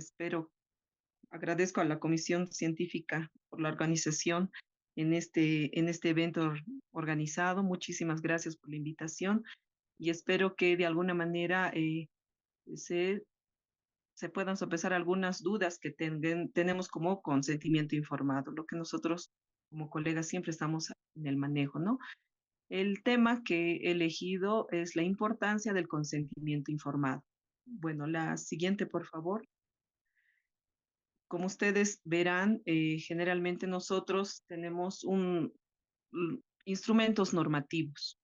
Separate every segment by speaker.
Speaker 1: espero, agradezco a la Comisión Científica por la organización en este evento organizado. Muchísimas gracias por la invitación y espero que de alguna manera se, se puedan sopesar algunas dudas que tenemos como consentimiento informado, lo que nosotros como colegas siempre estamos en el manejo, ¿no? El tema que he elegido es la importancia del consentimiento informado. Bueno, la siguiente, por favor. Como ustedes verán, generalmente nosotros tenemos instrumentos normativos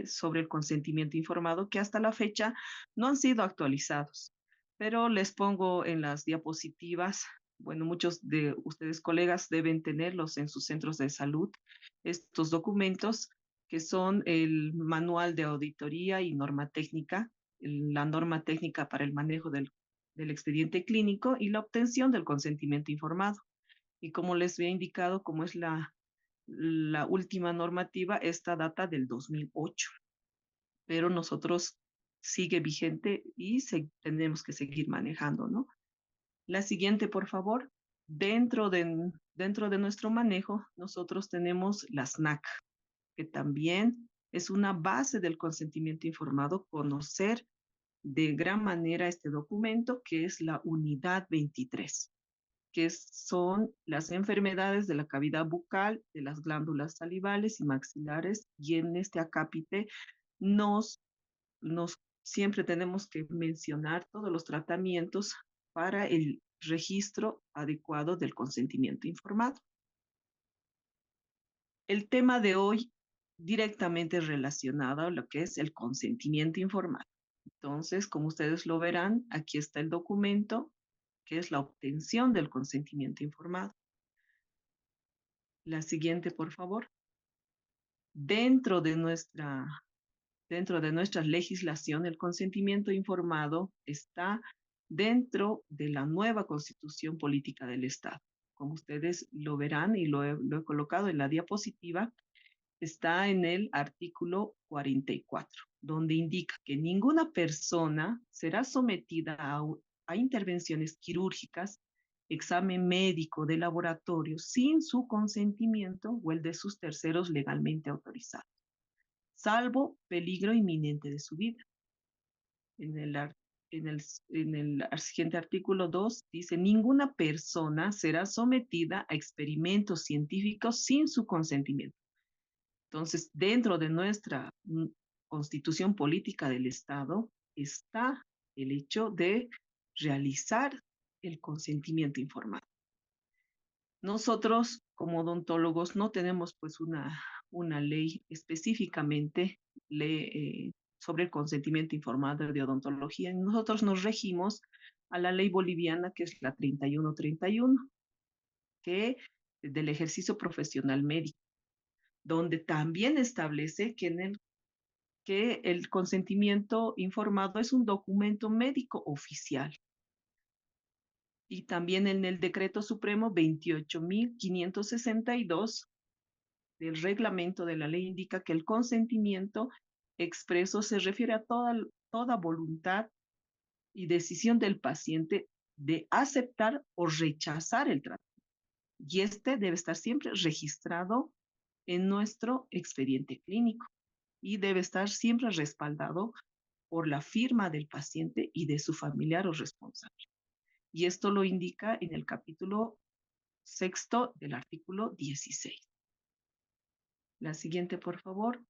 Speaker 1: sobre el consentimiento informado que hasta la fecha no han sido actualizados. Pero les pongo en las diapositivas, bueno, muchos de ustedes colegas deben tenerlos en sus centros de salud, estos documentos que son el manual de auditoría y norma técnica, la norma técnica para el manejo del expediente clínico y la obtención del consentimiento informado. Y como les había indicado, como es la última normativa, esta data del 2008, pero nosotros sigue vigente y tenemos que seguir manejando, ¿no? La siguiente, por favor. Dentro de nuestro manejo, nosotros tenemos la SNAC, que también es una base del consentimiento informado, conocer de gran manera este documento, que es la unidad 23, que son las enfermedades de la cavidad bucal, de las glándulas salivales y maxilares, y en este acápite nos, siempre tenemos que mencionar todos los tratamientos para el registro adecuado del consentimiento informado. El tema de hoy directamente relacionado a lo que es el consentimiento informado. Entonces, como ustedes lo verán, aquí está el documento, que es la obtención del consentimiento informado. La siguiente, por favor. Dentro de nuestra legislación, el consentimiento informado está dentro de la nueva Constitución Política del Estado. Como ustedes lo verán y lo he colocado en la diapositiva, está en el artículo 44, donde indica que ninguna persona será sometida a intervenciones quirúrgicas, examen médico de laboratorio sin su consentimiento o el de sus terceros legalmente autorizados, salvo peligro inminente de su vida. En el, siguiente artículo 2 dice, ninguna persona será sometida a experimentos científicos sin su consentimiento. Entonces, dentro de nuestra constitución política del Estado está el hecho de realizar el consentimiento informado. Nosotros, como odontólogos, no tenemos pues una ley específicamente sobre el consentimiento informado de odontología. Nosotros nos regimos a la ley boliviana, que es la 3131, que del ejercicio profesional médico, donde también establece que el consentimiento informado es un documento médico oficial. Y también en el Decreto Supremo 28.562 del reglamento de la ley indica que el consentimiento expreso se refiere a toda voluntad y decisión del paciente de aceptar o rechazar el tratamiento. Y este debe estar siempre registrado en nuestro expediente clínico y debe estar siempre respaldado por la firma del paciente y de su familiar o responsable. Y esto lo indica en el capítulo 6 del artículo 16. La siguiente, por favor.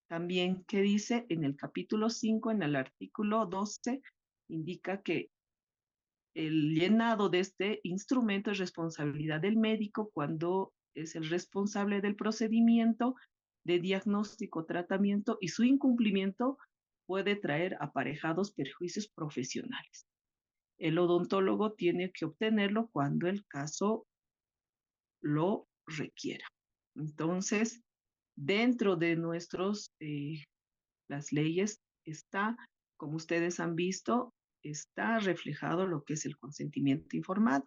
Speaker 1: También, ¿qué dice? En el capítulo 5, en el artículo 12, indica que el llenado de este instrumento es responsabilidad del médico cuando es el responsable del procedimiento de diagnóstico, tratamiento, y su incumplimiento puede traer aparejados perjuicios profesionales. El odontólogo tiene que obtenerlo cuando el caso lo requiera. Entonces, dentro de las leyes está, como ustedes han visto, está reflejado lo que es el consentimiento informado.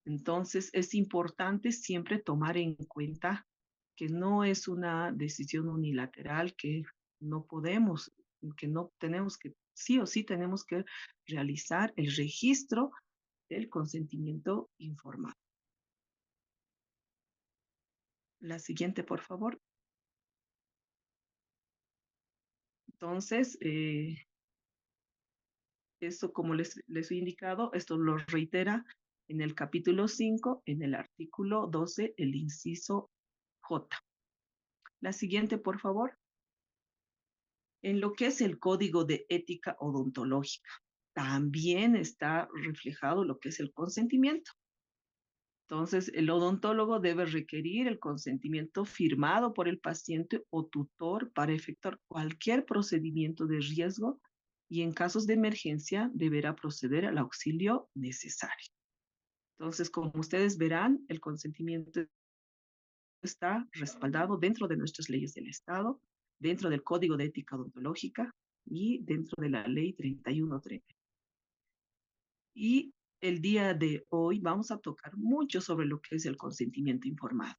Speaker 1: Entonces, es importante siempre tomar en cuenta que no es una decisión unilateral, que no podemos, que no tenemos que sí o sí tenemos que realizar el registro del consentimiento informado. La siguiente, por favor. Entonces, esto, como les he indicado, esto lo reitera en el capítulo 5, en el artículo 12, el inciso J. La siguiente, por favor. En lo que es el código de ética odontológica, también está reflejado lo que es el consentimiento. Entonces, el odontólogo debe requerir el consentimiento firmado por el paciente o tutor para efectuar cualquier procedimiento de riesgo y en casos de emergencia deberá proceder al auxilio necesario. Entonces, como ustedes verán, el consentimiento está respaldado dentro de nuestras leyes del Estado, dentro del Código de Ética Odontológica y dentro de la Ley 3130. Y el día de hoy vamos a tocar mucho sobre lo que es el consentimiento informado.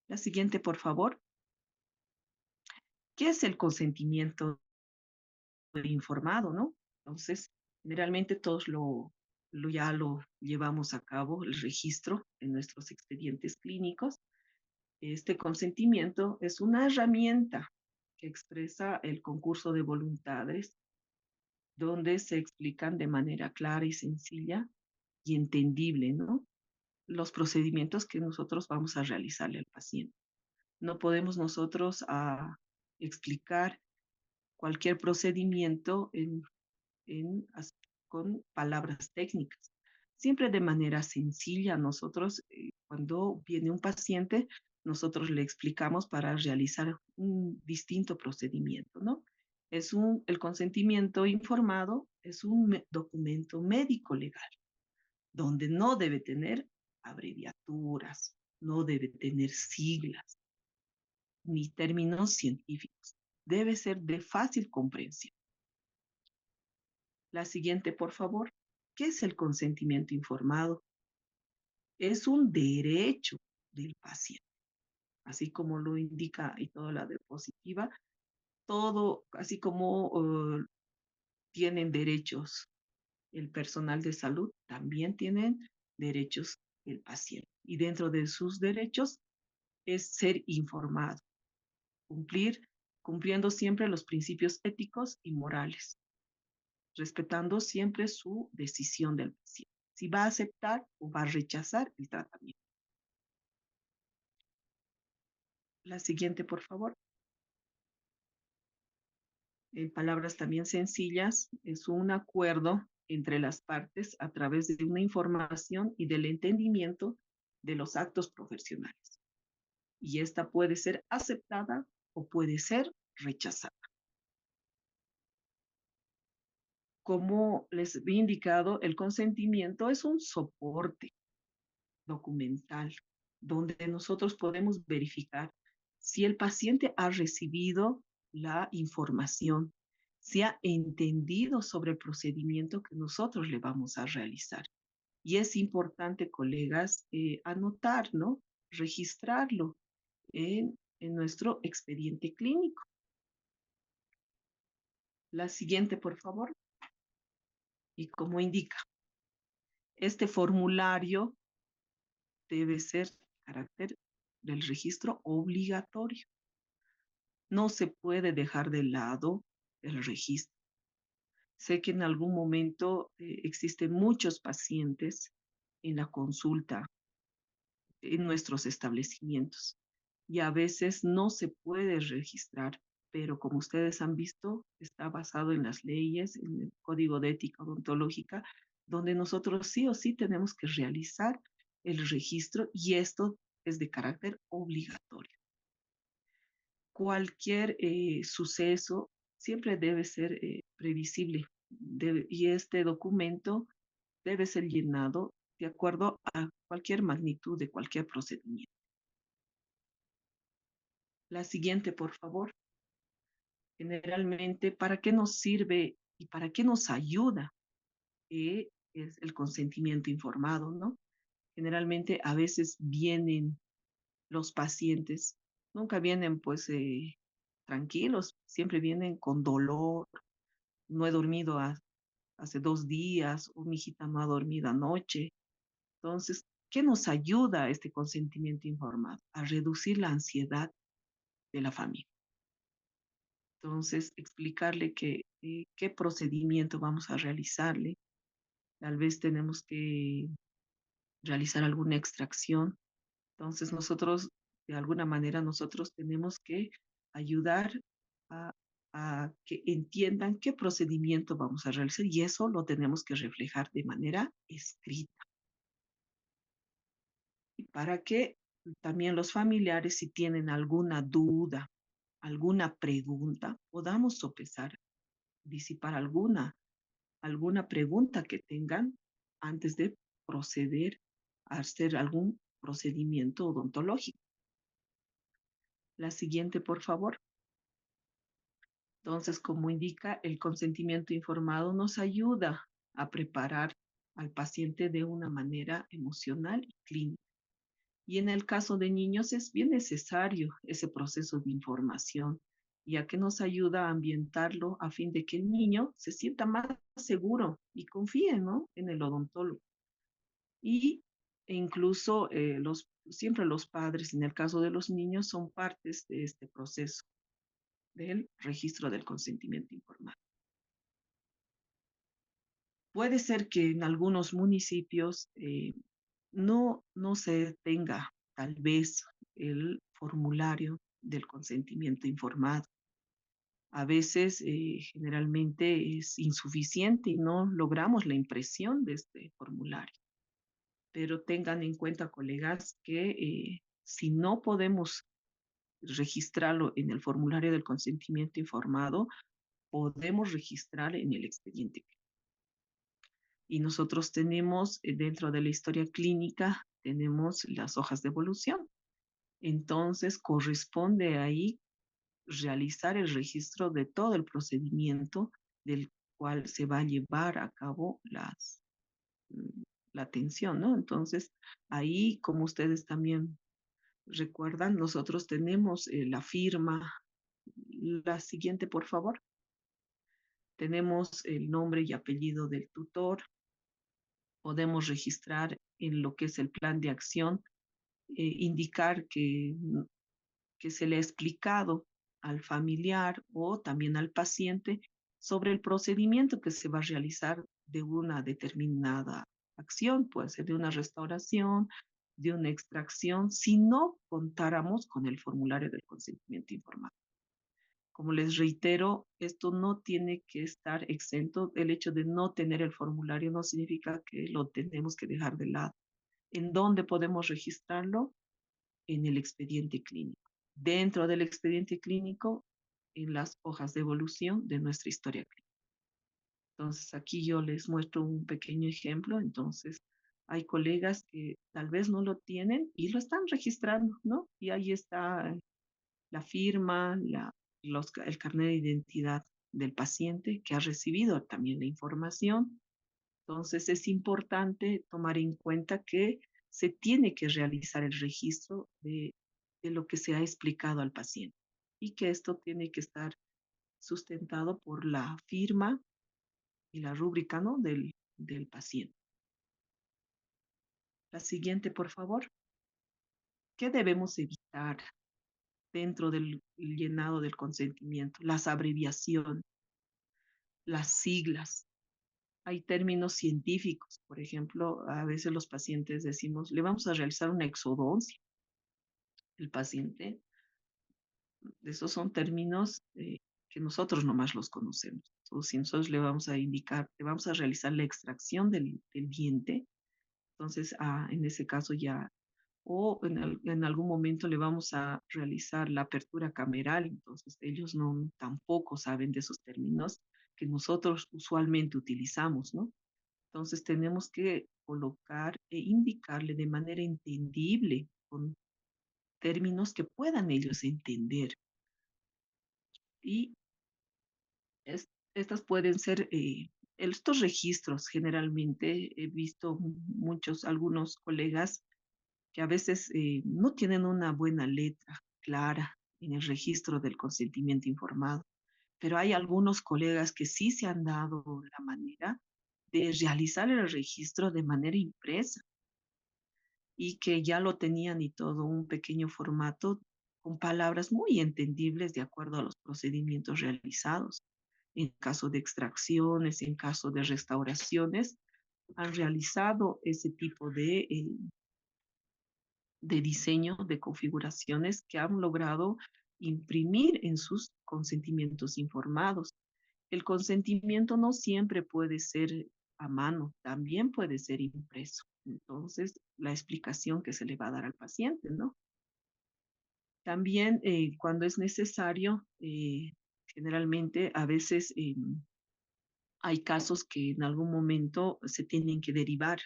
Speaker 1: La siguiente, por favor. ¿Qué es el consentimiento informado, no? Entonces, generalmente todos ya lo llevamos a cabo, el registro en nuestros expedientes clínicos. Este consentimiento es una herramienta que expresa el concurso de voluntades, donde se explican de manera clara y sencilla y entendible, ¿no? Los procedimientos que nosotros vamos a realizarle al paciente. No podemos nosotros explicar cualquier procedimiento con palabras técnicas. Siempre de manera sencilla, nosotros, cuando viene un paciente, nosotros le explicamos para realizar un distinto procedimiento, ¿no? El consentimiento informado es un documento médico legal, donde no debe tener abreviaturas, no debe tener siglas, ni términos científicos. Debe ser de fácil comprensión. La siguiente, por favor. ¿Qué es el consentimiento informado? Es un derecho del paciente, así como lo indica y toda la diapositiva, todo, así como tienen derechos el personal de salud, también tienen derechos el paciente. Y dentro de sus derechos es ser informado, cumpliendo siempre los principios éticos y morales, respetando siempre su decisión del paciente, si va a aceptar o va a rechazar el tratamiento. La siguiente, por favor. En palabras también sencillas, es un acuerdo entre las partes a través de una información y del entendimiento de los actos profesionales. Y esta puede ser aceptada o puede ser rechazada. Como les he indicado, el consentimiento es un soporte documental donde nosotros podemos verificar si el paciente ha recibido la información, si ha entendido sobre el procedimiento que nosotros le vamos a realizar. Y es importante, colegas, anotar, ¿no? Registrarlo en nuestro expediente clínico. La siguiente, por favor. Y como indica, este formulario debe ser carácter del registro obligatorio. No se puede dejar de lado el registro. Sé que en algún momento existen muchos pacientes en la consulta, en nuestros establecimientos, y a veces no se puede registrar, pero como ustedes han visto, está basado en las leyes, en el Código de Ética Odontológica, donde nosotros sí o sí tenemos que realizar el registro y esto es de carácter obligatorio. Cualquier suceso siempre debe ser previsible y este documento debe ser llenado de acuerdo a cualquier magnitud de cualquier procedimiento. La siguiente, por favor. Generalmente, ¿para qué nos sirve y para qué nos ayuda? Es el consentimiento informado, ¿no? Generalmente a veces vienen los pacientes, nunca vienen pues tranquilos, siempre vienen con dolor, no he dormido hace 2 días, o mi hijita no ha dormido anoche. Entonces, ¿qué nos ayuda este consentimiento informado? A reducir la ansiedad de la familia. Entonces, explicarle qué procedimiento vamos a realizarle. Tal vez tenemos que realizar alguna extracción. Entonces, nosotros, de alguna manera, nosotros tenemos que ayudar a, a que entiendan qué procedimiento vamos a realizar, y eso lo tenemos que reflejar de manera escrita. Y para que también los familiares, si tienen alguna duda, alguna pregunta, podamos sopesar, disipar alguna pregunta que tengan antes de proceder a hacer algún procedimiento odontológico. La siguiente, por favor. Entonces, como indica, el consentimiento informado nos ayuda a preparar al paciente de una manera emocional y clínica. Y en el caso de niños es bien necesario ese proceso de información, ya que nos ayuda a ambientarlo a fin de que el niño se sienta más seguro y confíe, ¿no?, en el odontólogo. Y e incluso siempre los padres, en el caso de los niños, son partes de este proceso del registro del consentimiento informado. Puede ser que en algunos municipios no se tenga tal vez el formulario del consentimiento informado. A veces, generalmente es insuficiente y no logramos la impresión de este formulario. Pero tengan en cuenta, colegas, que si no podemos registrarlo en el formulario del consentimiento informado, podemos registrar en el expediente. Y nosotros tenemos, dentro de la historia clínica, tenemos las hojas de evolución. Entonces, corresponde ahí realizar el registro de todo el procedimiento del cual se va a llevar a cabo mm, la atención, ¿no? Entonces, ahí, como ustedes también recuerdan, nosotros tenemos la firma. La siguiente, por favor. Tenemos el nombre y apellido del tutor. Podemos registrar en lo que es el plan de acción, indicar que se le ha explicado al familiar o también al paciente sobre el procedimiento que se va a realizar de una determinada acción, puede ser de una restauración, de una extracción, si no contáramos con el formulario del consentimiento informado. Como les reitero, esto no tiene que estar exento. El hecho de no tener el formulario no significa que lo tenemos que dejar de lado. ¿En dónde podemos registrarlo? En el expediente clínico. Dentro del expediente clínico, en las hojas de evolución de nuestra historia clínica. Entonces, aquí yo les muestro un pequeño ejemplo. Entonces, hay colegas que tal vez no lo tienen y lo están registrando, ¿no? Y ahí está la firma, el carnet de identidad del paciente que ha recibido también la información. Entonces, es importante tomar en cuenta que se tiene que realizar el registro de lo que se ha explicado al paciente, y que esto tiene que estar sustentado por la firma y la rúbrica, ¿no?, del paciente. La siguiente, por favor. ¿Qué debemos evitar dentro del llenado del consentimiento? Las abreviaciones, las siglas. Hay términos científicos, por ejemplo, a veces los pacientes decimos, le vamos a realizar una exodoncia. El paciente, esos son términos que nosotros nomás los conocemos. O si nosotros le vamos a indicar, le vamos a realizar la extracción del diente, entonces en ese caso ya, o en algún momento le vamos a realizar la apertura cameral, entonces ellos no tampoco saben de esos términos que nosotros usualmente utilizamos, ¿no? Entonces tenemos que colocar e indicarle de manera entendible, con términos que puedan ellos entender. Y estas pueden ser, estos registros, generalmente he visto algunos colegas que a veces no tienen una buena letra clara en el registro del consentimiento informado. pero hay algunos colegas que sí se han dado la manera de realizar el registro de manera impresa y que ya lo tenían y todo un pequeño formato con palabras muy entendibles de acuerdo a los procedimientos realizados. En caso de extracciones, en caso de restauraciones, han realizado ese tipo de diseño, de configuraciones que han logrado imprimir en sus consentimientos informados. El consentimiento no siempre puede ser a mano, también puede ser impreso. Entonces, la explicación que se le va a dar al paciente, ¿no? También cuando es necesario, generalmente a veces hay casos que en algún momento se tienen que derivar,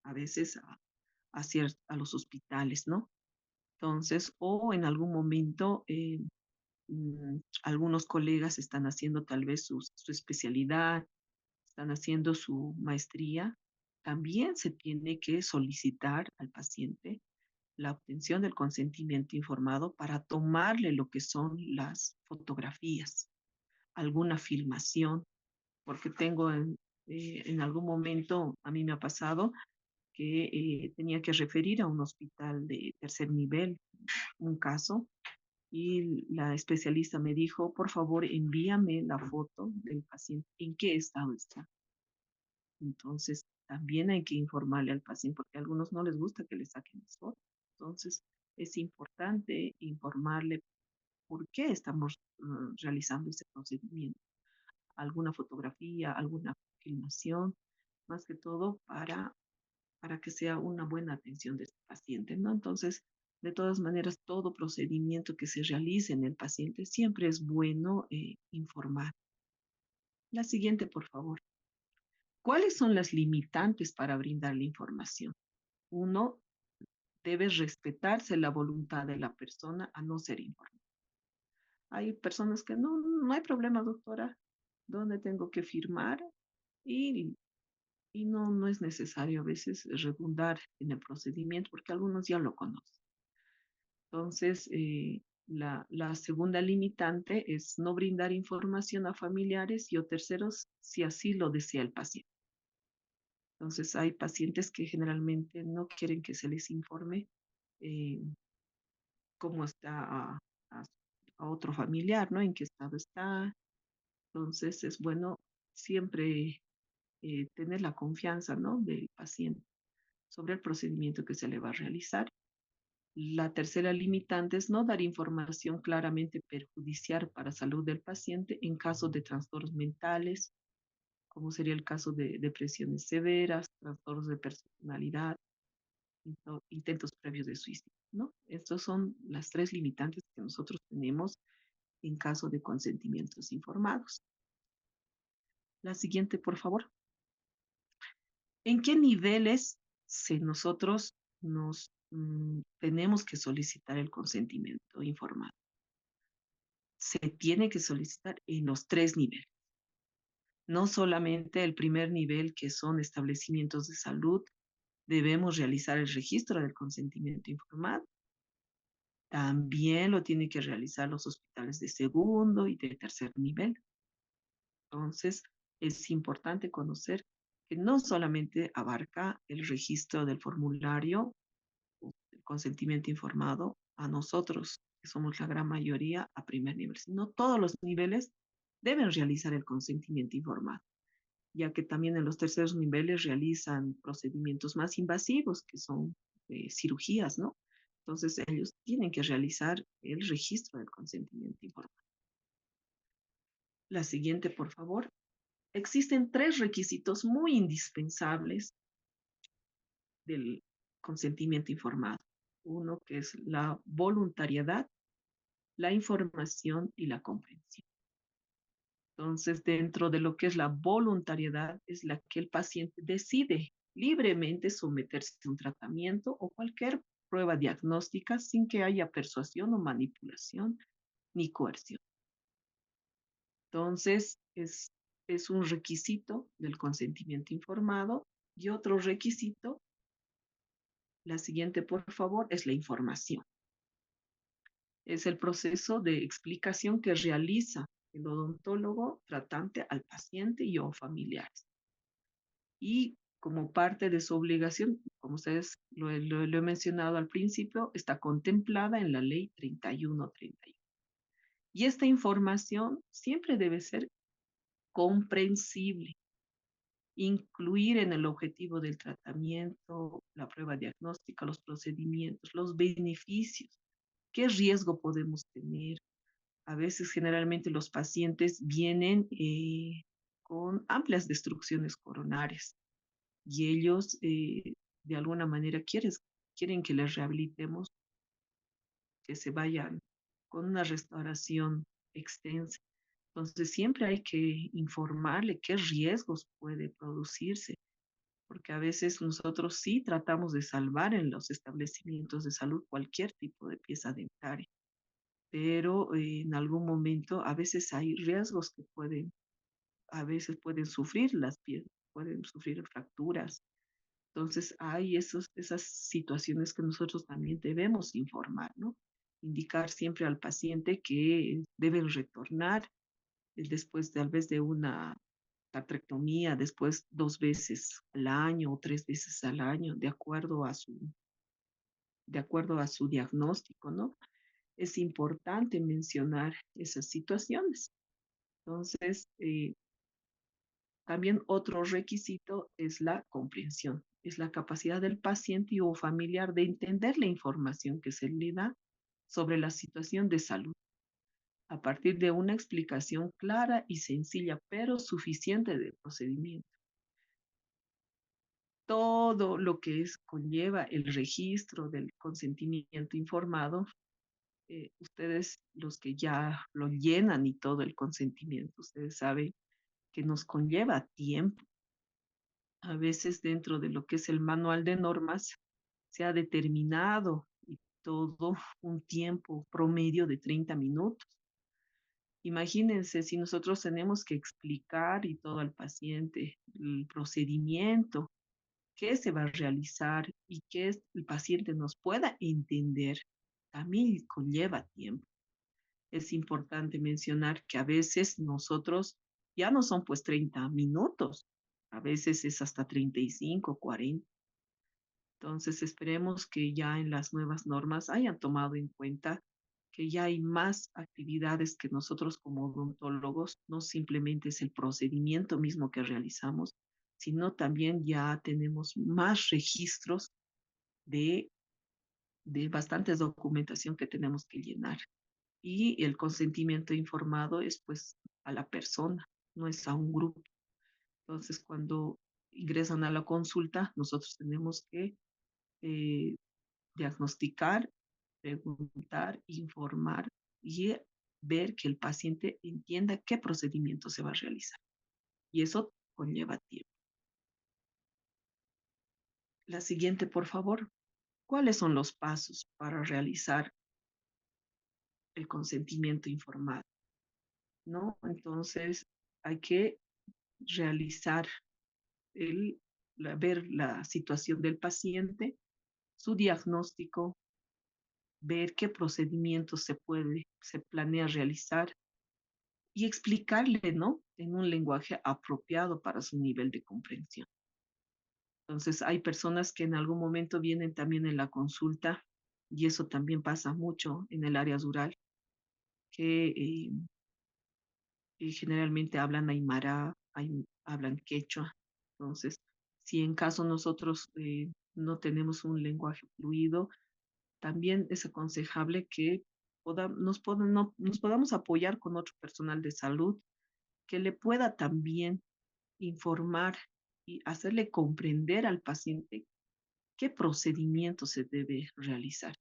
Speaker 1: a veces a los hospitales, ¿no? Entonces, o en algún momento algunos colegas están haciendo tal vez su especialidad, están haciendo su maestría, también se tiene que solicitar al paciente la obtención del consentimiento informado para tomarle lo que son las fotografías, alguna filmación, porque tengo en algún momento, a mí me ha pasado que tenía que referir a un hospital de tercer nivel un caso y la especialista me dijo, por favor, envíame la foto del paciente, en qué estado está. Entonces, también hay que informarle al paciente, porque a algunos no les gusta que le saquen las fotos. Entonces, es importante informarle por qué estamos realizando este procedimiento. Alguna fotografía, alguna filmación, más que todo para que sea una buena atención de este paciente, ¿no? Entonces, de todas maneras, todo procedimiento que se realice en el paciente siempre es bueno informar. La siguiente, por favor. ¿Cuáles son las limitantes para brindar la información? Uno, debe respetarse la voluntad de la persona a no ser informada. Hay personas que no hay problema, doctora, ¿dónde tengo que firmar? Y, y no es necesario a veces redundar en el procedimiento porque algunos ya lo conocen. Entonces, la segunda limitante es no brindar información a familiares y o terceros si así lo desea el paciente. Entonces, hay pacientes que generalmente no quieren que se les informe eh, cómo está a- a otro familiar, ¿no? En qué estado está. Entonces, es bueno siempre tener la confianza, ¿no? Del paciente sobre el procedimiento que se le va a realizar. La tercera limitante es no dar información claramente perjudicial para salud del paciente en caso de trastornos mentales, como sería el caso de depresiones severas, trastornos de personalidad, intentos previos de suicidio, ¿no? Estas son las tres limitantes que nosotros tenemos en caso de consentimientos informados. La siguiente, por favor. ¿En qué niveles nosotros tenemos que solicitar el consentimiento informado? Se tiene que solicitar en los tres niveles. No solamente el primer nivel, que son establecimientos de salud, debemos realizar el registro del consentimiento informado. También lo tienen que realizar los hospitales de segundo y de tercer nivel. Entonces, es importante conocer que no solamente abarca el registro del formulario, o el consentimiento informado a nosotros, que somos la gran mayoría a primer nivel, sino todos los niveles deben realizar el consentimiento informado, ya que también en los terceros niveles realizan procedimientos más invasivos, que son cirugías, ¿no? Entonces, ellos tienen que realizar el registro del consentimiento informado. La siguiente, por favor. Existen tres requisitos muy indispensables del consentimiento informado. Uno que es la voluntariedad, la información y la comprensión. Entonces, dentro de lo que es la voluntariedad, es la que el paciente decide libremente someterse a un tratamiento o cualquier prueba diagnóstica sin que haya persuasión o manipulación ni coerción. Entonces, es un requisito del consentimiento informado y otro requisito, la siguiente por favor, es la información. Es el proceso de explicación que realiza el odontólogo tratante al paciente y o familiares. Y como parte de su obligación, como ustedes lo he mencionado al principio, está contemplada en la ley 3131. Y esta información siempre debe ser comprensible, incluir en el objetivo del tratamiento, la prueba diagnóstica, los procedimientos, los beneficios, qué riesgo podemos tener. A veces, generalmente, los pacientes vienen con amplias destrucciones coronarias y ellos, de alguna manera, quieren que les rehabilitemos, que se vayan con una restauración extensa. Entonces, siempre hay que informarle qué riesgos puede producirse, porque a veces nosotros sí tratamos de salvar en los establecimientos de salud cualquier tipo de pieza dentaria, pero en algún momento a veces hay riesgos que a veces pueden sufrir las piezas, pueden sufrir fracturas. Entonces hay esas situaciones que nosotros también debemos informar, ¿no? Indicar siempre al paciente que deben retornar después tal vez de una artrectomía, después 2 veces al año o 3 veces al año, de acuerdo a su diagnóstico, ¿no? Es importante mencionar esas situaciones. Entonces, también otro requisito es la comprensión, es la capacidad del paciente o familiar de entender la información que se le da sobre la situación de salud, a partir de una explicación clara y sencilla, pero suficiente del procedimiento. Todo lo que conlleva el registro del consentimiento informado, ustedes los que ya lo llenan y todo el consentimiento, ustedes saben que nos conlleva tiempo. A veces dentro de lo que es el manual de normas se ha determinado y todo un tiempo promedio de 30 minutos. Imagínense si nosotros tenemos que explicar y todo al paciente el procedimiento, qué se va a realizar y que el paciente nos pueda entender, también conlleva tiempo. Es importante mencionar que a veces nosotros ya no son pues 30 minutos, a veces es hasta 35, 40. Entonces esperemos que ya en las nuevas normas hayan tomado en cuenta que ya hay más actividades que nosotros como odontólogos, no simplemente es el procedimiento mismo que realizamos, sino también ya tenemos más registros de, de bastantes documentación que tenemos que llenar. Y el consentimiento informado es pues a la persona, no es a un grupo. Entonces, cuando ingresan a la consulta, nosotros tenemos que eh, diagnosticar, preguntar, informar y ver que el paciente entienda qué procedimiento se va a realizar. Y eso conlleva tiempo. La siguiente, por favor. ¿Cuáles son los pasos para realizar el consentimiento informado? ¿No? Entonces, hay que realizar ver la situación del paciente, su diagnóstico, ver qué procedimientos se planea realizar y explicarle, ¿no? En un lenguaje apropiado para su nivel de comprensión. Entonces, hay personas que en algún momento vienen también en la consulta, y eso también pasa mucho en el área rural, que generalmente hablan aymara, hablan quechua. Entonces, si en caso nosotros no tenemos un lenguaje fluido, también es aconsejable que nos podamos apoyar con otro personal de salud que le pueda también informar y hacerle comprender al paciente qué procedimiento se debe realizar,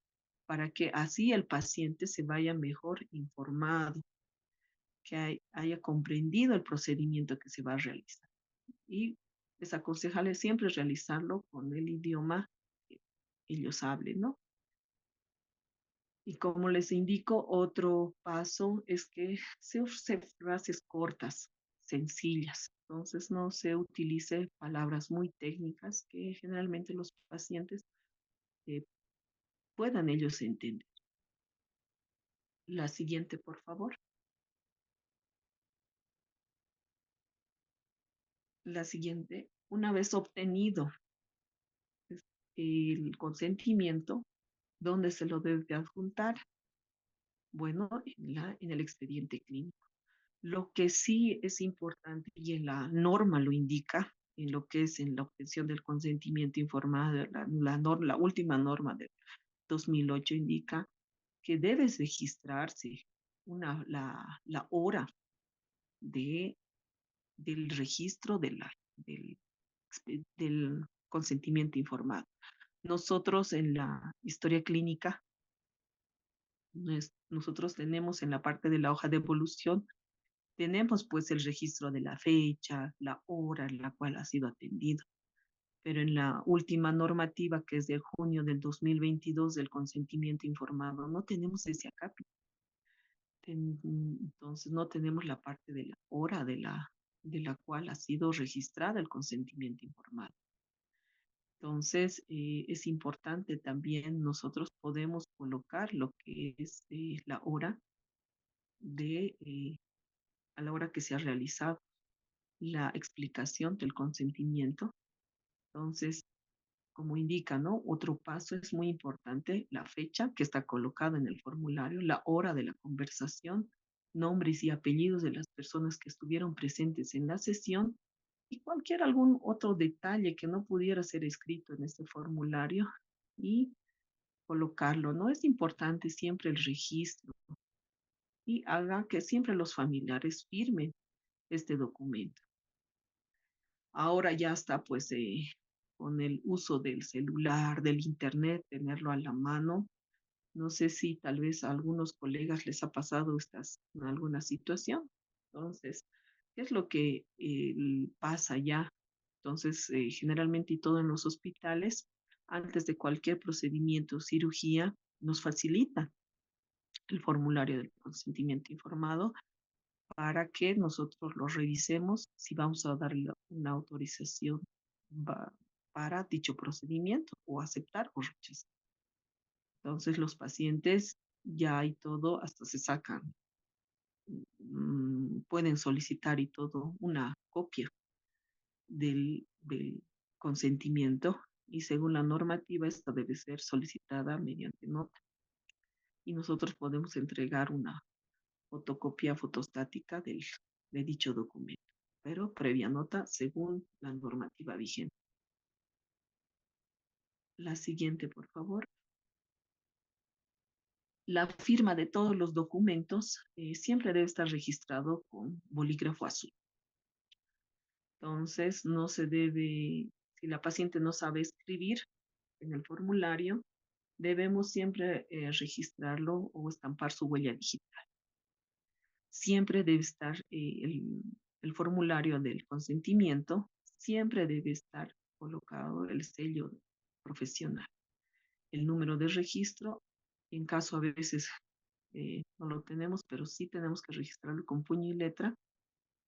Speaker 1: para que así el paciente se vaya mejor informado, que haya comprendido el procedimiento que se va a realizar. Y es aconsejable siempre realizarlo con el idioma que ellos hablen, ¿no? Y como les indico, otro paso es que se use frases cortas, sencillas. Entonces no se utilice palabras muy técnicas que generalmente los pacientes eh, puedan ellos entender. La siguiente, por favor. La siguiente, una vez obtenido es, el consentimiento, ¿dónde se lo debe de adjuntar? Bueno, en el expediente clínico. Lo que sí es importante y en la norma lo indica, en lo que es en la obtención del consentimiento informado, la última norma de 2008 indica que debes registrarse la hora de, del registro del consentimiento informado. Nosotros en la historia clínica, nosotros tenemos en la parte de la hoja de evolución, tenemos pues el registro de la fecha, la hora en la cual ha sido atendido. Pero en la última normativa, que es de junio del 2022 del consentimiento informado, no tenemos ese acápite. Entonces no tenemos la parte de la hora de la cual ha sido registrada el consentimiento informado. Entonces, es importante también nosotros podemos colocar lo que es la hora a la hora que se ha realizado la explicación del consentimiento. Entonces, como indica, ¿no? Otro paso es muy importante, la fecha que está colocada en el formulario, la hora de la conversación, nombres y apellidos de las personas que estuvieron presentes en la sesión y algún otro detalle que no pudiera ser escrito en este formulario y colocarlo, ¿no? Es importante siempre el registro y haga que siempre los familiares firmen este documento. Ahora ya está pues con el uso del celular, del internet, tenerlo a la mano. No sé si tal vez a algunos colegas les ha pasado alguna situación. Entonces, ¿qué es lo que pasa ya? Entonces, generalmente y todo en los hospitales, antes de cualquier procedimiento o cirugía, nos facilita el formulario del consentimiento informado para que nosotros lo revisemos si vamos a darle una autorización va- para dicho procedimiento o aceptar o rechazar. Entonces los pacientes ya hay todo, hasta se sacan, pueden solicitar y todo una copia del consentimiento y según la normativa esta debe ser solicitada mediante nota y nosotros podemos entregar una fotocopia fotostática de dicho documento, pero previa nota según la normativa vigente. La siguiente, por favor. La firma de todos los documentos siempre debe estar registrado con bolígrafo azul. Entonces, no se debe, si la paciente no sabe escribir en el formulario, debemos siempre registrarlo o estampar su huella digital. Siempre debe estar el formulario del consentimiento, siempre debe estar colocado el sello profesional, el número de registro. En caso a veces no lo tenemos, pero sí tenemos que registrarlo con puño y letra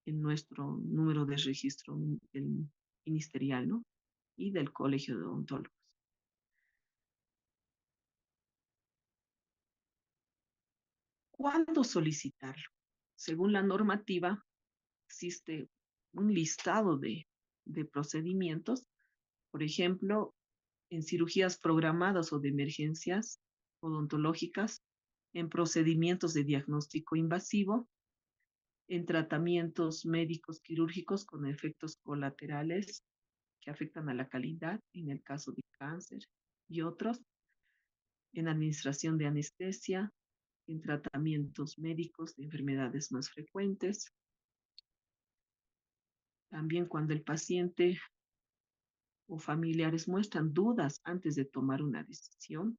Speaker 1: en nuestro número de registro del ministerial, ¿no? Y del Colegio de Odontólogos. ¿Cuándo solicitarlo? Según la normativa, existe un listado de procedimientos, por ejemplo, en cirugías programadas o de emergencias odontológicas, en procedimientos de diagnóstico invasivo, en tratamientos médicos quirúrgicos con efectos colaterales que afectan a la calidad, en el caso de cáncer y otros, en administración de anestesia, en tratamientos médicos de enfermedades más frecuentes, también cuando el paciente o familiares muestran dudas antes de tomar una decisión,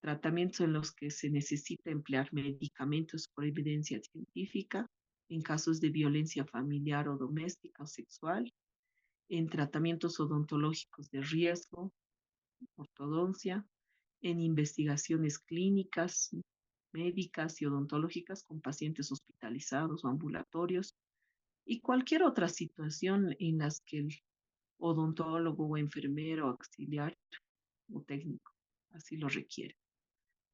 Speaker 1: tratamientos en los que se necesita emplear medicamentos por evidencia científica, en casos de violencia familiar o doméstica o sexual, en tratamientos odontológicos de riesgo, ortodoncia, en investigaciones clínicas, médicas y odontológicas con pacientes hospitalizados o ambulatorios y cualquier otra situación en las que el odontólogo o enfermero auxiliar o técnico así lo requiere.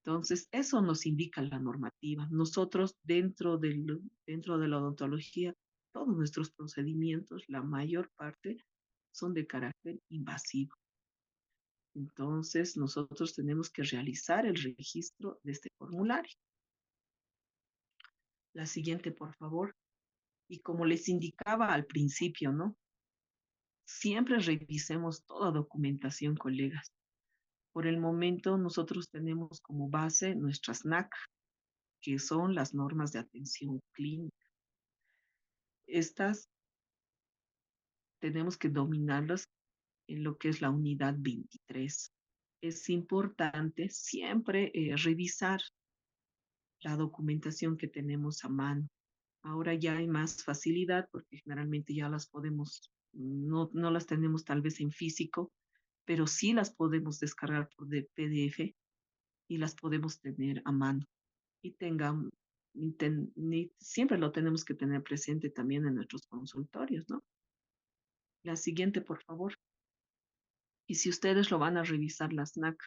Speaker 1: Entonces, eso nos indica la normativa. Nosotros dentro de la odontología todos nuestros procedimientos, la mayor parte, son de carácter invasivo. Entonces, nosotros tenemos que realizar el registro de este formulario. La siguiente, por favor. Y como les indicaba al principio, ¿no? Siempre revisemos toda documentación, colegas. Por el momento, nosotros tenemos como base nuestras NAC, que son las normas de atención clínica. Estas tenemos que dominarlas en lo que es la unidad 23. Es importante siempre revisar la documentación que tenemos a mano. Ahora ya hay más facilidad porque generalmente ya las podemos, no las tenemos tal vez en físico, pero sí las podemos descargar por PDF y las podemos tener a mano. Y siempre lo tenemos que tener presente también en nuestros consultorios, ¿no? La siguiente, por favor. Y si ustedes lo van a revisar las NAC,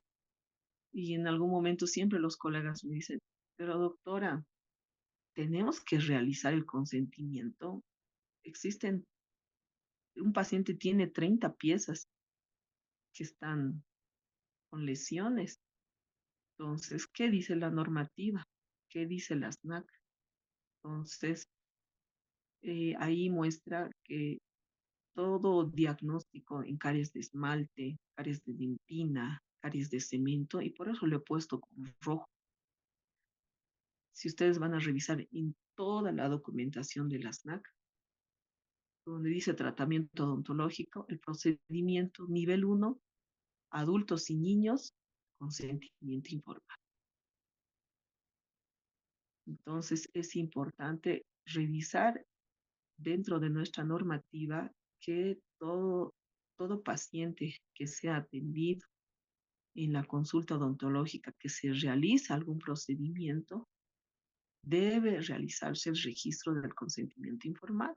Speaker 1: y en algún momento siempre los colegas me dicen, pero doctora, tenemos que realizar el consentimiento. Existen, un paciente tiene 30 piezas que están con lesiones. Entonces, ¿qué dice la normativa? ¿Qué dice la SNAC? Entonces, ahí muestra que todo diagnóstico en caries de esmalte, caries de dentina, caries de cemento, y por eso lo he puesto como rojo. Si ustedes van a revisar en toda la documentación de la SNAC, donde dice tratamiento odontológico, el procedimiento nivel 1, adultos y niños, consentimiento informado. Entonces, es importante revisar dentro de nuestra normativa que todo paciente que sea atendido en la consulta odontológica, que se realiza algún procedimiento, debe realizarse el registro del consentimiento informado.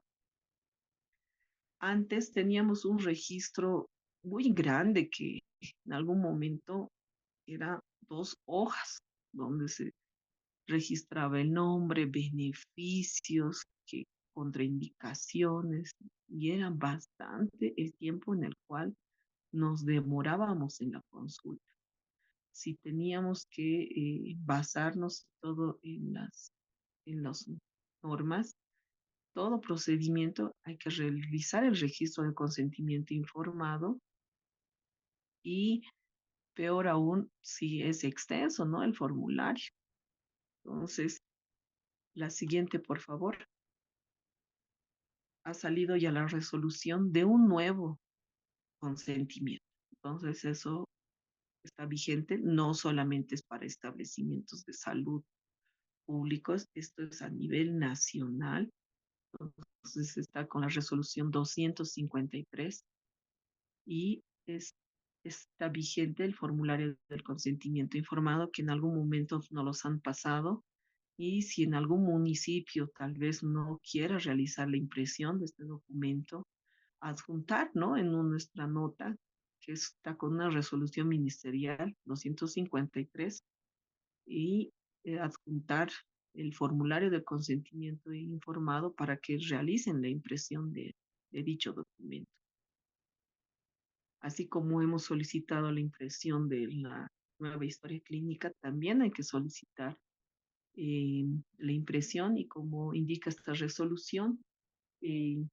Speaker 1: Antes teníamos un registro muy grande que en algún momento era 2 hojas, donde se registraba el nombre, beneficios, contraindicaciones, y era bastante el tiempo en el cual nos demorábamos en la consulta. Si teníamos que basarnos todo en las normas, todo procedimiento hay que realizar el registro de consentimiento informado y peor aún si es extenso, ¿no? El formulario. Entonces, la siguiente, por favor. Ha salido ya la resolución de un nuevo consentimiento. Entonces, eso está vigente, no solamente es para establecimientos de salud públicos, esto es a nivel nacional. Entonces, está con la resolución 253 y está vigente el formulario del consentimiento informado que en algún momento no los han pasado. Y si en algún municipio tal vez no quiera realizar la impresión de este documento, adjuntar, ¿no? En nuestra nota, que está con una resolución ministerial 253, y adjuntar el formulario de consentimiento informado para que realicen la impresión de dicho documento. Así como hemos solicitado la impresión de la nueva historia clínica, también hay que solicitar la impresión y como indica esta resolución, eh,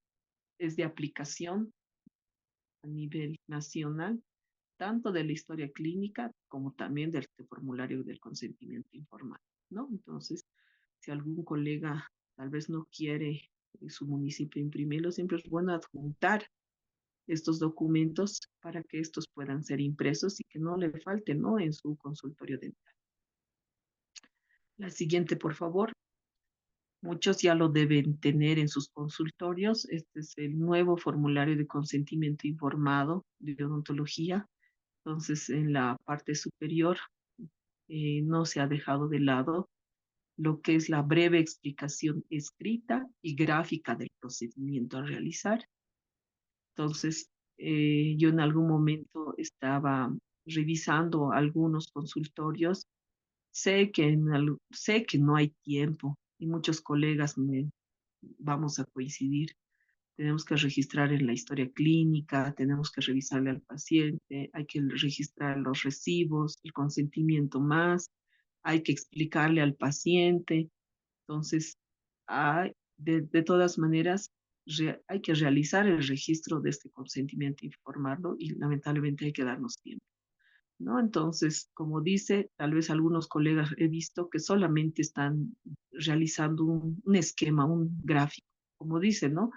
Speaker 1: es de aplicación a nivel nacional, tanto de la historia clínica como también del formulario del consentimiento informado, ¿no? Entonces, si algún colega tal vez no quiere su municipio imprimirlo, siempre es bueno adjuntar estos documentos para que estos puedan ser impresos y que no le falte, ¿no? En su consultorio dental. La siguiente, por favor. Muchos ya lo deben tener en sus consultorios. Este es el nuevo formulario de consentimiento informado de odontología. Entonces, en la parte superior no se ha dejado de lado lo que es la breve explicación escrita y gráfica del procedimiento a realizar. Entonces, yo en algún momento estaba revisando algunos consultorios. Sé que no hay tiempo y muchos colegas vamos a coincidir. Tenemos que registrar en la historia clínica, tenemos que revisarle al paciente, hay que registrar los recibos, el consentimiento más, hay que explicarle al paciente. Entonces, de todas maneras, hay que realizar el registro de este consentimiento informado y lamentablemente hay que darnos tiempo, ¿no? Entonces, como dice, tal vez algunos colegas he visto que solamente están realizando un esquema, un gráfico, como dice, ¿no?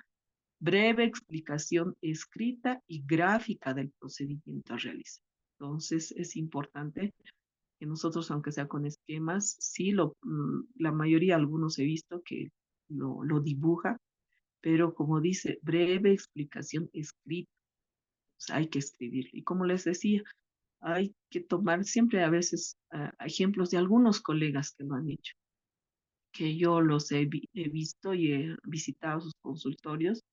Speaker 1: Breve explicación escrita y gráfica del procedimiento a realizar. Entonces, es importante que nosotros, aunque sea con esquemas, sí, la mayoría, algunos he visto que lo dibuja, pero como dice, breve explicación escrita, o sea, hay que escribir. Y como les decía, hay que tomar siempre a veces ejemplos de algunos colegas que lo han hecho, que yo los he visto y he visitado sus consultorios,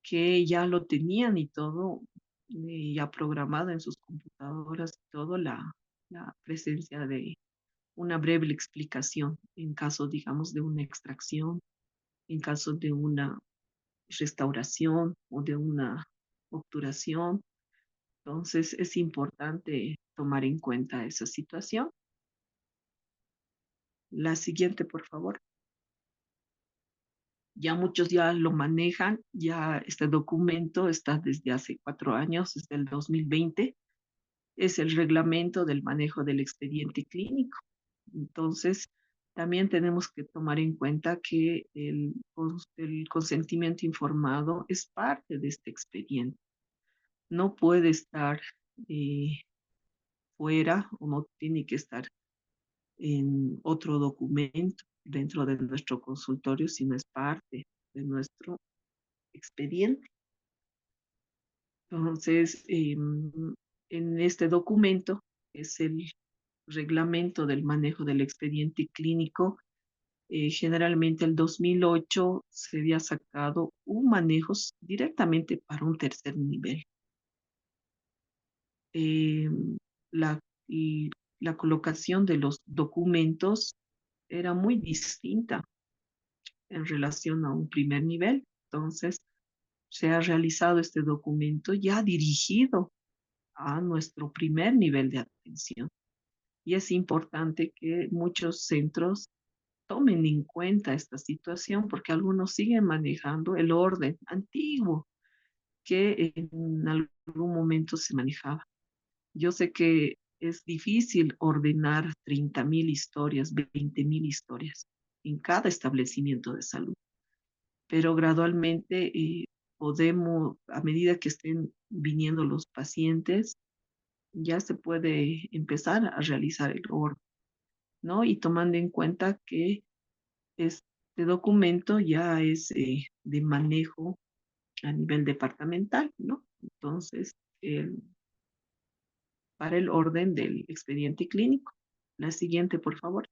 Speaker 1: que ya lo tenían y todo, ya programado en sus computadoras y todo, la presencia de una breve explicación en caso, digamos, de una extracción, en caso de una restauración o de una obturación. Entonces, es importante tomar en cuenta esa situación. La siguiente, por favor. Ya muchos ya lo manejan, ya este documento está desde hace 4 años, desde el 2020, es el reglamento del manejo del expediente clínico. Entonces, también tenemos que tomar en cuenta que el consentimiento informado es parte de este expediente. No puede estar eh, fuera o no tiene que estar en otro documento dentro de nuestro consultorio, sino es parte de nuestro expediente. Entonces, en este documento es el reglamento del manejo del expediente clínico. Generalmente el 2008 se había sacado un manejo directamente para un tercer nivel. Eh, la, y la colocación de los documentos era muy distinta en relación a un primer nivel. Entonces, se ha realizado este documento ya dirigido a nuestro primer nivel de atención. Y es importante que muchos centros tomen en cuenta esta situación porque algunos siguen manejando el orden antiguo que en algún momento se manejaba. Yo sé que es difícil ordenar 30.000 historias, 20.000 historias en cada establecimiento de salud, pero gradualmente podemos, a medida que estén viniendo los pacientes, ya se puede empezar a realizar el orden, ¿no? Y tomando en cuenta que este documento ya es de manejo a nivel departamental, ¿no? Entonces, para el orden del expediente clínico. La siguiente, por favor.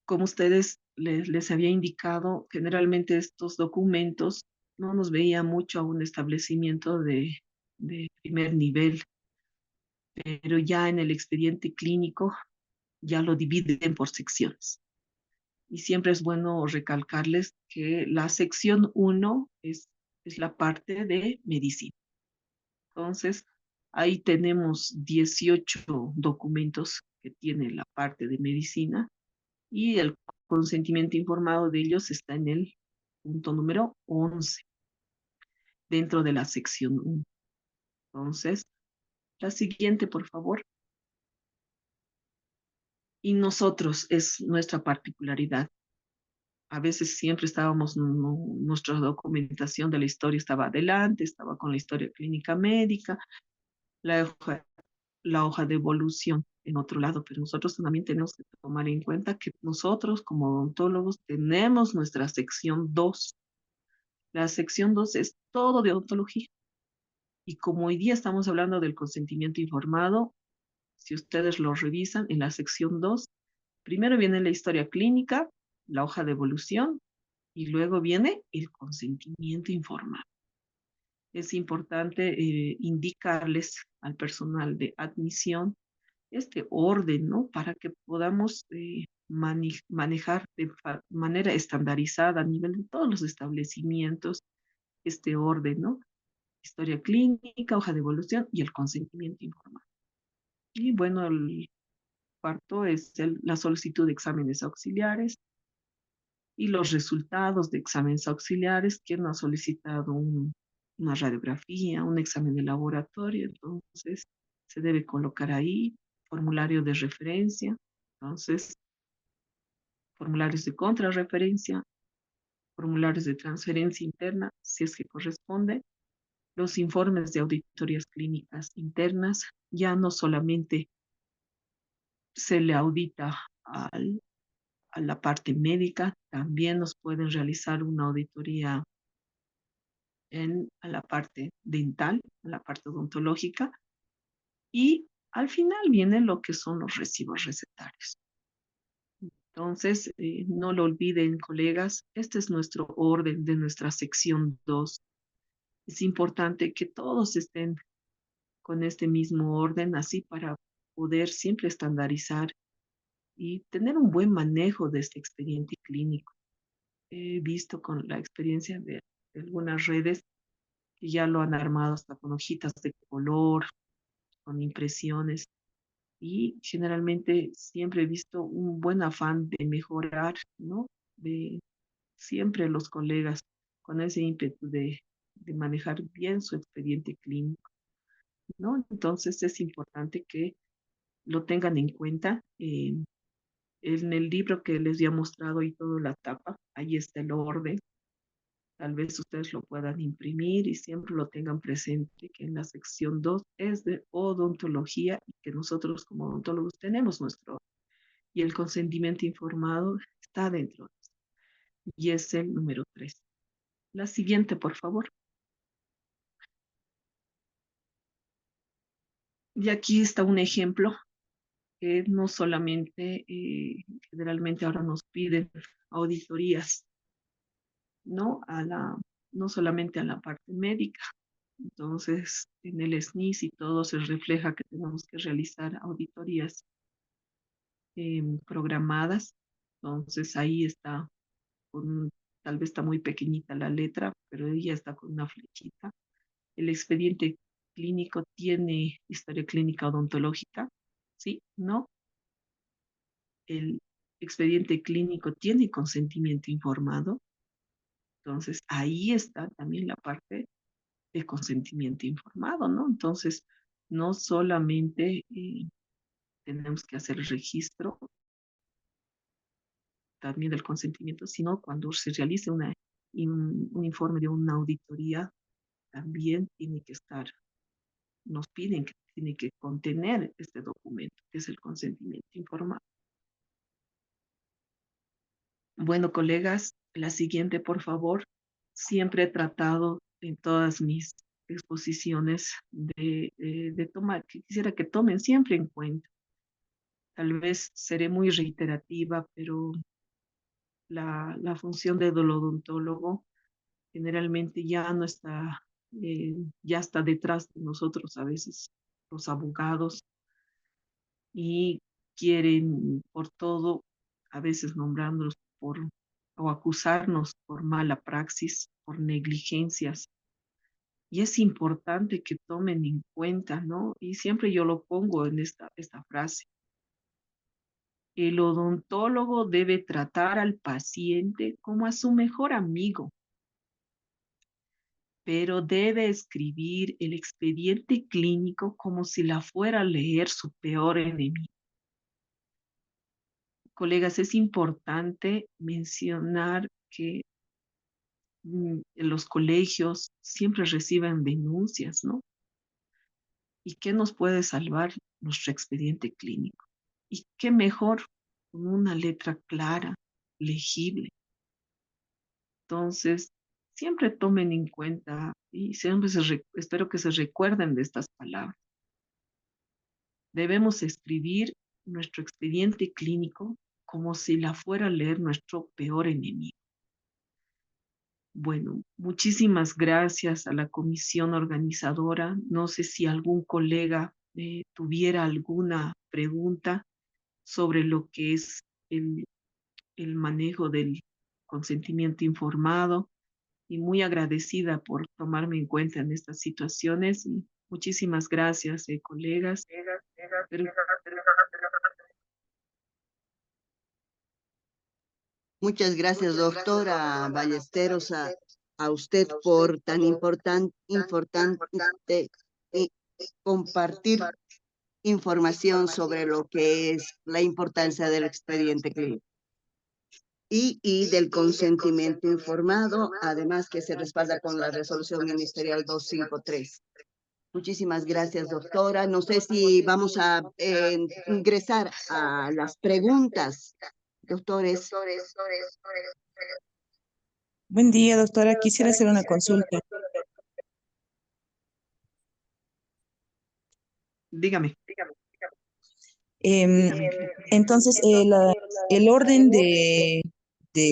Speaker 1: Como ustedes les había indicado, generalmente estos documentos no nos veía mucho a un establecimiento de primer nivel, pero ya en el expediente clínico ya lo dividen por secciones. Y siempre es bueno recalcarles que la sección 1 es la parte de medicina. Entonces, ahí tenemos 18 documentos que tiene la parte de medicina y el consentimiento informado de ellos está en el punto número 11 dentro de la sección 1. Entonces, la siguiente, por favor. Y nosotros es nuestra particularidad. A veces siempre estábamos, nuestra documentación de la historia estaba adelante, estaba con la historia clínica médica, la hoja, la hoja de evolución en otro lado, pero nosotros también tenemos que tomar en cuenta que nosotros como odontólogos tenemos nuestra sección 2. La sección 2 es todo de odontología. Y como hoy día estamos hablando del consentimiento informado, si ustedes lo revisan en la sección 2, primero viene la historia clínica, la hoja de evolución y luego viene el consentimiento informado. Es importante indicarles al personal de admisión este orden, ¿no? Para que podamos manejar de manera estandarizada a nivel de todos los establecimientos este orden, ¿no? Historia clínica, hoja de evolución y el consentimiento informado. Y bueno, el cuarto es la solicitud de exámenes auxiliares y los resultados de exámenes auxiliares, quien ha solicitado una radiografía, un examen de laboratorio, entonces se debe colocar ahí formulario de referencia, entonces formularios de contrarreferencia, formularios de transferencia interna, si es que corresponde, los informes de auditorías clínicas internas, ya no solamente se le audita a la parte médica, también nos pueden realizar una auditoría a la parte dental, a la parte odontológica, y al final viene lo que son los recibos recetarios. Entonces, no lo olviden, colegas, este es nuestro orden de nuestra sección 2. Es importante que todos estén con este mismo orden, así para poder siempre estandarizar y tener un buen manejo de este expediente clínico. He visto con la experiencia de algunas redes que ya lo han armado hasta con hojitas de color, con impresiones, y generalmente siempre he visto un buen afán de mejorar, ¿no? De siempre los colegas con ese ímpetu de manejar bien su expediente clínico, ¿no? Entonces es importante que lo tengan en cuenta. En el libro que les había mostrado y toda la tapa, ahí está el orden. Tal vez ustedes lo puedan imprimir y siempre lo tengan presente, que en la sección 2 es de odontología y que nosotros como odontólogos tenemos nuestro, y el consentimiento informado está dentro y es el número 3. La siguiente, por favor. Y aquí está un ejemplo que no solamente, generalmente ahora nos piden auditorías, ¿no? No solamente a la parte médica. Entonces, en el SNIS y todo se refleja que tenemos que realizar auditorías programadas. Entonces, ahí está, tal vez está muy pequeñita la letra, pero ella está con una flechita. El expediente clínico tiene historia clínica odontológica, ¿sí? ¿No? El expediente clínico tiene consentimiento informado. Entonces, ahí está también la parte de consentimiento informado, ¿no? Entonces, no solamente tenemos que hacer el registro también del consentimiento, sino cuando se realice un informe de una auditoría, también tiene que estar, nos piden que tiene que contener este documento, que es el consentimiento informado. Bueno, colegas, la siguiente, por favor. Siempre he tratado en todas mis exposiciones de tomar, que quisiera que tomen siempre en cuenta. Tal vez seré muy reiterativa, pero la función del odontólogo generalmente ya no está, ya está detrás de nosotros a veces, los abogados, y quieren por todo, a veces nombrarnos o acusarnos por mala praxis, por negligencias. Y es importante que tomen en cuenta, ¿no? Y siempre yo lo pongo en esta frase. El odontólogo debe tratar al paciente como a su mejor amigo, pero debe escribir el expediente clínico como si la fuera a leer su peor enemigo. Colegas, es importante mencionar que en los colegios siempre reciben denuncias, ¿no? ¿Y qué nos puede salvar? Nuestro expediente clínico. ¿Y qué mejor con una letra clara, legible? Entonces, siempre tomen en cuenta y siempre espero que se recuerden de estas palabras. Debemos escribir nuestro expediente clínico como si la fuera a leer nuestro peor enemigo. Bueno, muchísimas gracias a la comisión organizadora. No sé si algún colega tuviera alguna pregunta sobre lo que es el, el manejo del consentimiento informado y muy agradecida por tomarme en cuenta en estas situaciones. Y muchísimas gracias, colegas. Pero
Speaker 2: Muchas gracias, doctora Ballesteros, a usted por tan importante y compartir información sobre lo que es la importancia del expediente clínico y del consentimiento informado, además que se respalda con la resolución ministerial 253. Muchísimas gracias, doctora. No sé si vamos a ingresar a las preguntas, doctores.
Speaker 3: Buen día, doctora. Quisiera hacer una consulta.
Speaker 1: dígame,
Speaker 3: Em,
Speaker 1: dígame.
Speaker 3: entonces, el orden del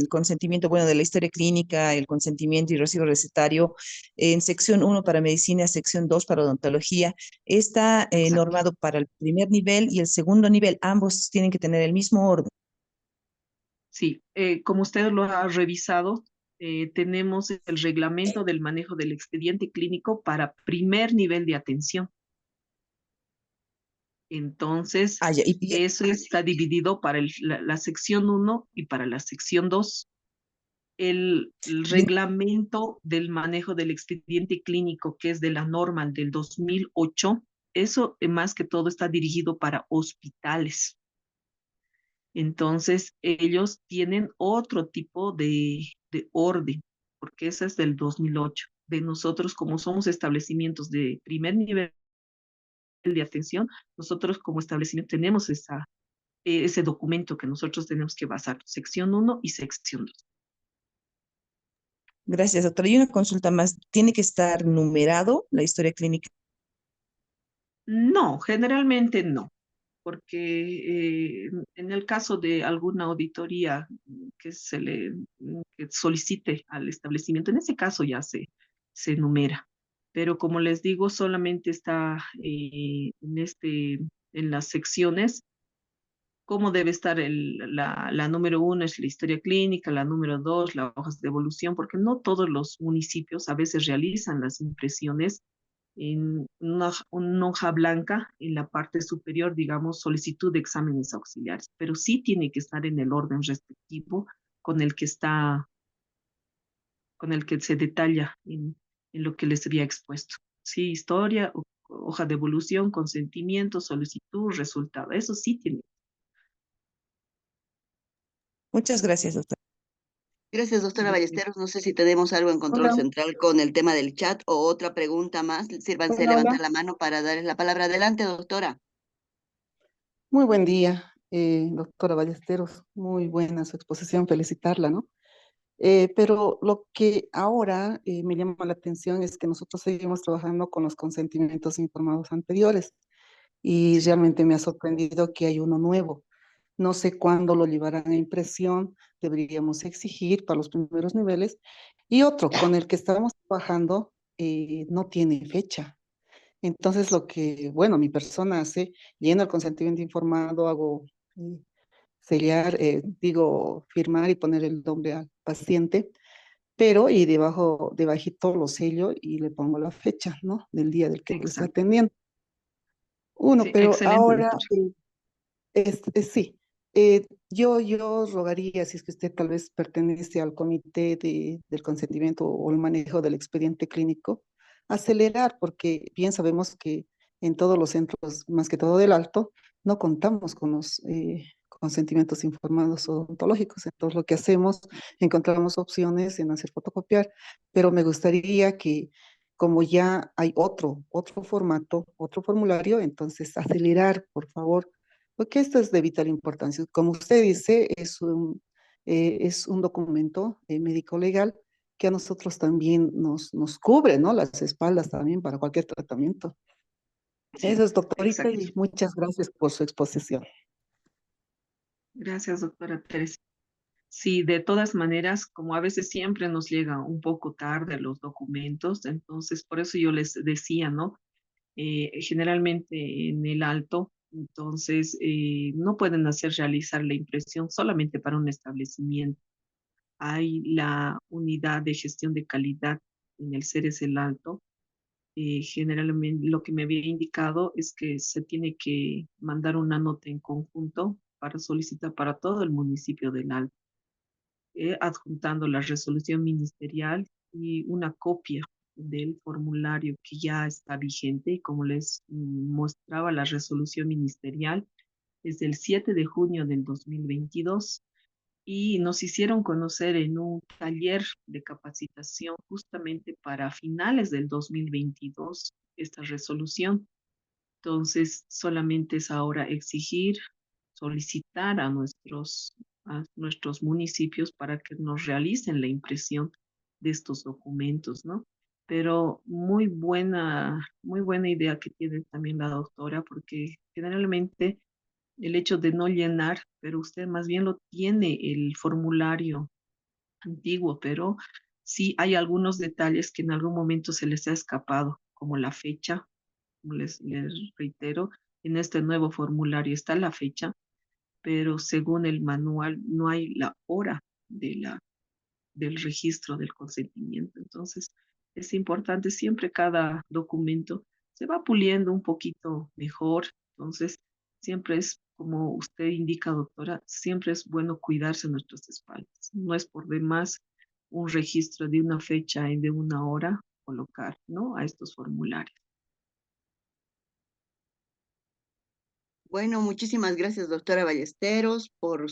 Speaker 3: consentimiento, bueno, de la historia clínica, el consentimiento y recibo recetario, en sección 1 para medicina, sección 2 para odontología, está
Speaker 1: Exacto.
Speaker 3: normado para el primer nivel y el segundo nivel. Ambos tienen que tener el mismo orden.
Speaker 1: Sí, como usted lo ha revisado, tenemos el reglamento del manejo del expediente clínico para primer nivel de atención. Entonces,
Speaker 3: Ah, ya,
Speaker 1: eso está dividido para la sección 1 y para la sección 2. El
Speaker 3: y
Speaker 1: reglamento del manejo del expediente clínico, que es de la norma del 2008, eso más que todo está dirigido para hospitales. Entonces, ellos tienen otro tipo de orden, porque esa es del 2008. De nosotros, como somos establecimientos de primer nivel de atención, nosotros como establecimiento tenemos ese documento que nosotros tenemos que basar, sección 1 y sección 2.
Speaker 3: gracias, doctora. Y una consulta más. ¿Tiene que estar numerado la historia clínica?
Speaker 1: No, generalmente no, porque en el caso de alguna auditoría que que solicite al establecimiento, en ese caso ya se enumera. Pero como les digo, solamente está en las secciones cómo debe estar la número 1 es la historia clínica, la número 2 las hojas de evolución, porque no todos los municipios a veces realizan las impresiones en una hoja blanca, en la parte superior, digamos, solicitud de exámenes auxiliares, pero sí tiene que estar en el orden respectivo con el que con el que se detalla en lo que les había expuesto. Sí, historia, hoja de evolución, consentimiento, solicitud, resultado. Eso sí tiene.
Speaker 3: Muchas gracias, doctora.
Speaker 2: Gracias, doctora
Speaker 1: de que-
Speaker 2: Ballesteros. No sé si tenemos algo en control
Speaker 3: Hola.
Speaker 2: central con el tema del chat o otra pregunta más. Sírvanse a
Speaker 3: Hola,
Speaker 2: levantar
Speaker 3: hola.
Speaker 2: la mano para darles la palabra. Adelante, doctora.
Speaker 4: Muy buen día, doctora Ballesteros. Muy buena su exposición, felicitarla, ¿no? Pero lo que ahora me llama la atención es que nosotros seguimos trabajando con los consentimientos informados anteriores y
Speaker 1: Sí,
Speaker 4: realmente me ha sorprendido que hay uno nuevo. No sé cuándo lo llevarán a impresión, deberíamos exigir para los primeros niveles. Y otro con el que estamos trabajando no tiene fecha. Entonces, lo que, bueno, mi persona hace, lleno el consentimiento informado, hago sellar, digo, firmar y poner el nombre al paciente, pero y debajo, debajito lo sello y le pongo la fecha, ¿no? Del día del que lo está
Speaker 1: exacto.
Speaker 4: atendiendo. Uno,
Speaker 1: Sí,
Speaker 4: pero
Speaker 1: excelente,
Speaker 4: ahora
Speaker 1: doctor.
Speaker 4: sí, yo rogaría, si es que usted tal vez pertenece al comité del consentimiento o el manejo del expediente clínico, acelerar, porque bien sabemos que en todos los centros, más que todo del Alto, no contamos con los consentimientos informados odontológicos. Entonces, lo que hacemos, encontramos opciones en hacer fotocopiar, pero me gustaría que, como ya hay otro formato, otro formulario, entonces acelerar, por favor, porque esto es de vital importancia. Como usted dice, es un documento médico legal que a nosotros también nos cubre, ¿no? Las espaldas también para cualquier tratamiento.
Speaker 1: Sí,
Speaker 4: Eso es, doctorita,
Speaker 1: exacto.
Speaker 4: y muchas gracias por su exposición.
Speaker 1: Gracias, doctora Teresa. Sí, de todas maneras, como a veces siempre nos llega un poco tarde los documentos, entonces por eso yo les decía, ¿no? Generalmente en el alto Entonces, no pueden hacer realizar la impresión solamente para un establecimiento. Hay la unidad de gestión de calidad en el CERES El Alto. Generalmente lo que me había indicado es que se tiene que mandar una nota en conjunto para solicitar para todo el municipio del Alto, adjuntando la resolución ministerial y una copia del formulario que ya está vigente. Y como les mostraba, la resolución ministerial es del 7 de junio del 2022 y nos hicieron conocer en un taller de capacitación justamente para finales del 2022 esta resolución. Entonces, solamente es ahora exigir, solicitar a nuestros municipios para que nos realicen la impresión de estos documentos, ¿no? Pero muy buena idea que tiene también la doctora, porque generalmente el hecho de no llenar, pero usted más bien lo tiene el formulario antiguo, pero sí hay algunos detalles que en algún momento se les ha escapado, como la fecha, como les reitero, en este nuevo formulario está la fecha, pero según el manual no hay la hora del registro del consentimiento. Entonces, es importante siempre cada documento se va puliendo un poquito mejor. Entonces, siempre es, como usted indica, doctora, siempre es bueno cuidarse nuestras espaldas. No es por demás un registro de una fecha y de una hora colocar, ¿no? A estos formularios.
Speaker 2: Bueno, muchísimas gracias, doctora Ballesteros, por